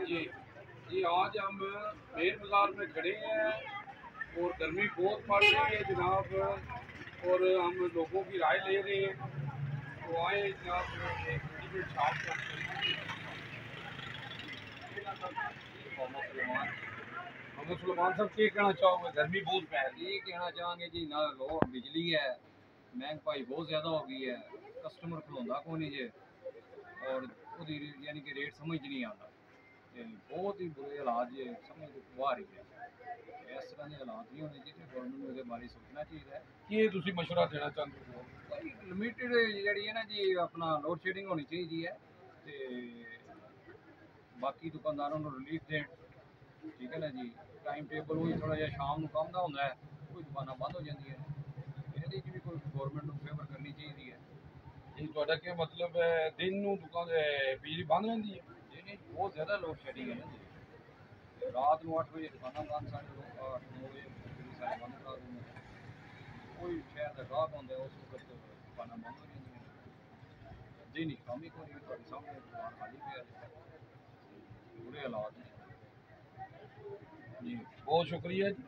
जी जी, आज हम मेन बाज़ार में खड़े हैं और गर्मी बहुत पड़ रही है जनाब, और हम लोगों की राय ले रहे हैं। तो आए जनाब, एक रेडीमेड शॉप करते हैं। मोहम्मद सलमान, मोहम्मद सलमान साहब, क्या कहना चाहोगे? गर्मी बहुत पै रही है। ये कहना चाहेंगे जी, ना लो बिजली है, महंगाई बहुत ज़्यादा हो गई है, कस्टमर खलोंदा को नहीं जे, और यानी कि रेट समझ नहीं आता। बहुत ही बुरे हालात जे, समझ बाहर ही है। इस तरह के हालात नहीं होने चाहिए, गौरमेंट के बारे सोचना चाहिए। ਕੀ ਤੁਸੀਂ ਮਸ਼ਵਰਾ ਦੇਣਾ ਚਾਹੁੰਦੇ ਹੋ? भाई लिमिटेड जी है ना जी, अपना लोड शेडिंग होनी चाहिए है, तो बाकी दुकानदारों को रिलीफ दें, ठीक है ना जी। टाइम टेबल वही थोड़ा जिहा शाम को काम का होंगे, कोई दुकाना बंद हो जाती है, ये भी कोई गौरमेंट को फेवर करनी चाहिए है। ਇਹ ਤੁਹਾਡਾ ਕੀ ਮਤਲਬ ਹੈ, ਦਿਨ ਨੂੰ ਦੁਕਾਨ ਬਿਜਲੀ ਬੰਦ ਰਹਿੰਦੀ ਹੈ? जी नहीं, बहुत ज़्यादा लोड शेडिंग है ना जी। रात को 8 बजे दुकाना बंद, 8:30 9 बजे बिजली सारे बंद करा देंगे। कोई शहर का गाहक होंगे उस वक्त दुकाना बंद हो जाएंगी। दिन ही काम ही कोई नहीं, थोड़े सामने दुकान खाली पे बुरे हालात हैं जी, बहुत शुक्रिया जी।